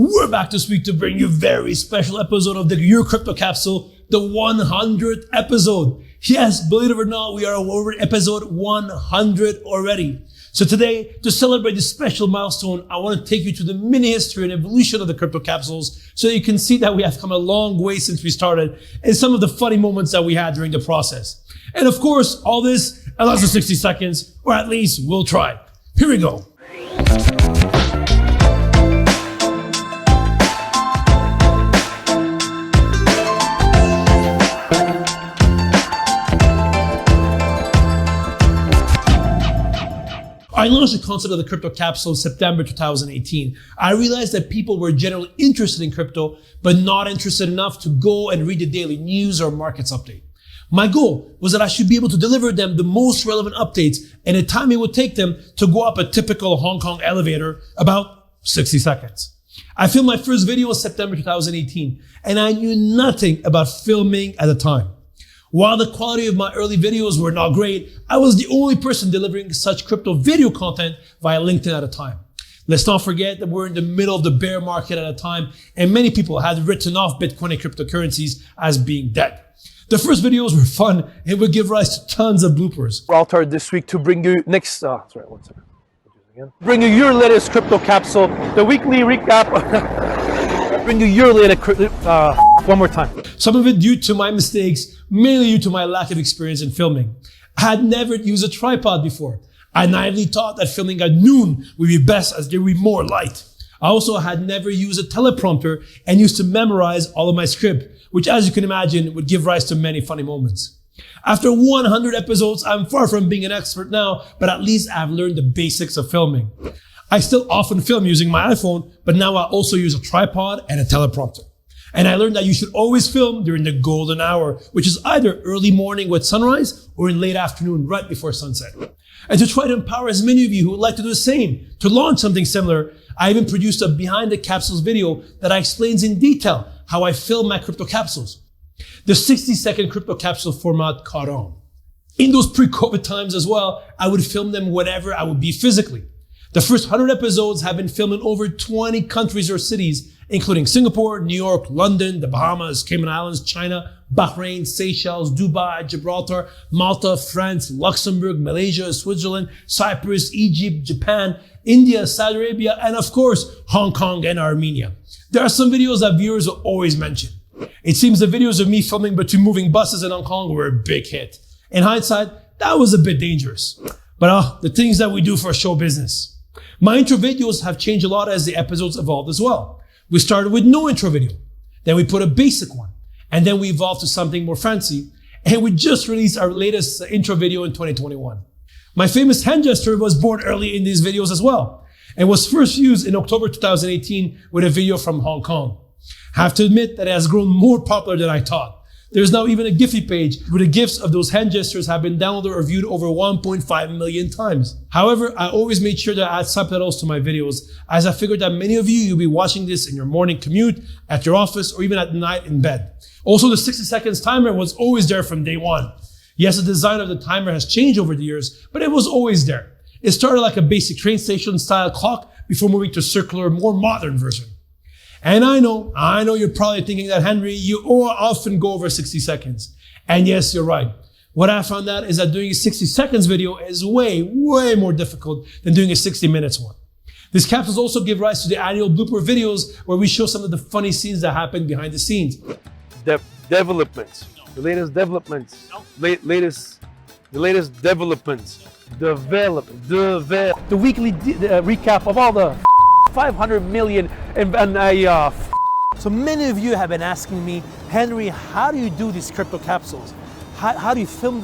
We're back this week to bring you a very special episode of Your Crypto Capsule, the 100th episode. Yes, believe it or not, we are over episode 100 already. So today, to celebrate this special milestone, I want to take you to the mini history and evolution of the crypto capsules so you can see that we have come a long way since we started and some of the funny moments that we had during the process. And of course, all this in less than 60 seconds, or at least we'll try. Here we go. I launched the concept of the crypto capsule in September 2018. I realized that people were generally interested in crypto, but not interested enough to go and read the daily news or markets update. My goal was that I should be able to deliver them the most relevant updates and the time it would take them to go up a typical Hong Kong elevator, about 60 seconds. I filmed my first video in September 2018, and I knew nothing about filming at the time. While the quality of my early videos were not great, I was the only person delivering such crypto video content via LinkedIn at the time. Let's not forget that we're in the middle of the bear market at a time, and many people had written off Bitcoin and cryptocurrencies as being dead. The first videos were fun and would give rise to tons of bloopers. We're altered this week to bring you bring you your latest crypto capsule, the weekly recap. Bring you your latest one more time. Some of it due to my mistakes, mainly due to my lack of experience in filming. I had never used a tripod before. I naively thought that filming at noon would be best as there would be more light. I also had never used a teleprompter and used to memorize all of my script, which, as you can imagine, would give rise to many funny moments. After 100 episodes, I'm far from being an expert now, but at least I've learned the basics of filming. I still often film using my iPhone, but now I also use a tripod and a teleprompter. And I learned that you should always film during the golden hour, which is either early morning with sunrise or in late afternoon right before sunset. And to try to empower as many of you who would like to do the same, to launch something similar, I even produced a behind the capsules video that explains in detail how I film my crypto capsules. The 60-second crypto capsule format caught on. In those pre-COVID times as well, I would film them whenever I would be physically. The first 100 episodes have been filmed in over 20 countries or cities, including Singapore, New York, London, the Bahamas, Cayman Islands, China, Bahrain, Seychelles, Dubai, Gibraltar, Malta, France, Luxembourg, Malaysia, Switzerland, Cyprus, Egypt, Japan, India, Saudi Arabia, and of course, Hong Kong and Armenia. There are some videos that viewers will always mention. It seems the videos of me filming between moving buses in Hong Kong were a big hit. In hindsight, that was a bit dangerous. But the things that we do for show business. My intro videos have changed a lot as the episodes evolved as well. We started with no intro video. Then we put a basic one. And then we evolved to something more fancy. And we just released our latest intro video in 2021. My famous hand gesture was born early in these videos as well, and was first used in October 2018 with a video from Hong Kong. I have to admit that it has grown more popular than I thought. There's now even a GIPHY page where the GIFs of those hand gestures have been downloaded or viewed over 1.5 million times. However, I always made sure to add subtitles to my videos, as I figured that many of you'll be watching this in your morning commute, at your office, or even at night in bed. Also, the 60 seconds timer was always there from day one. Yes, the design of the timer has changed over the years, but it was always there. It started like a basic train station style clock before moving to a circular, more modern version. And I know you're probably thinking that, Henri, you often go over 60 seconds. And yes, you're right. What I found out is that doing a 60 seconds video is way more difficult than doing a 60 minutes one. These capsules also give rise to the annual blooper videos where we show some of the funny scenes that happen behind the scenes. Developments. The latest developments. The latest developments. The weekly recap of all the 500 million So many of you have been asking me, Henri, how do you do these crypto capsules? How do you film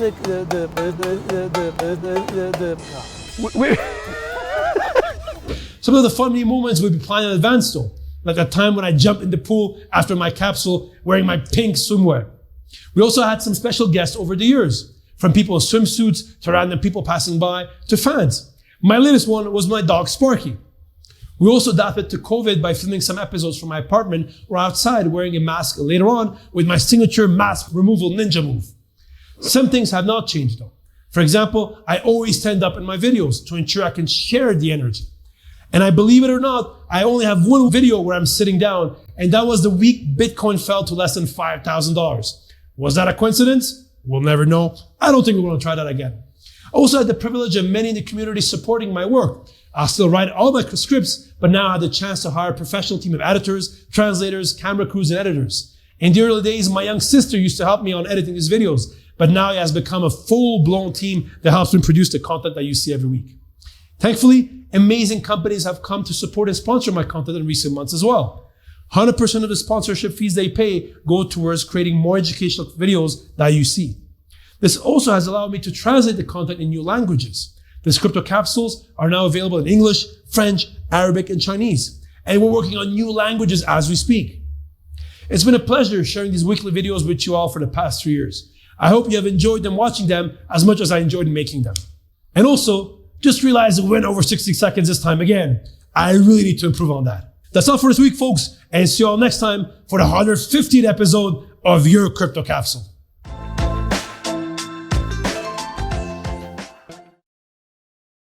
Some of the funny moments will be planned in advance though, like a time when I jumped in the pool after my capsule wearing my pink swimwear. We also had some special guests over the years, from people in swimsuits to random people passing by to fans. My latest one was my dog Sparky. We also adapted to COVID by filming some episodes from my apartment or outside wearing a mask later on with my signature mask removal ninja move. Some things have not changed though. For example, I always stand up in my videos to ensure I can share the energy. And I believe it or not, I only have one video where I'm sitting down, and that was the week Bitcoin fell to less than $5,000. Was that a coincidence? We'll never know. I don't think we're going to try that again. I also had the privilege of many in the community supporting my work. I still write all my scripts, but now I had the chance to hire a professional team of editors, translators, camera crews, and editors. In the early days, my young sister used to help me on editing these videos, but now it has become a full-blown team that helps me produce the content that you see every week. Thankfully, amazing companies have come to support and sponsor my content in recent months as well. 100% of the sponsorship fees they pay go towards creating more educational videos that you see. This also has allowed me to translate the content in new languages. These crypto capsules are now available in English, French, Arabic, and Chinese. And we're working on new languages as we speak. It's been a pleasure sharing these weekly videos with you all for the past 3 years. I hope you have enjoyed them watching them as much as I enjoyed making them. And also, just realized we went over 60 seconds this time again. I really need to improve on that. That's all for this week, folks, and see you all next time for the 150th episode of your Crypto Capsule.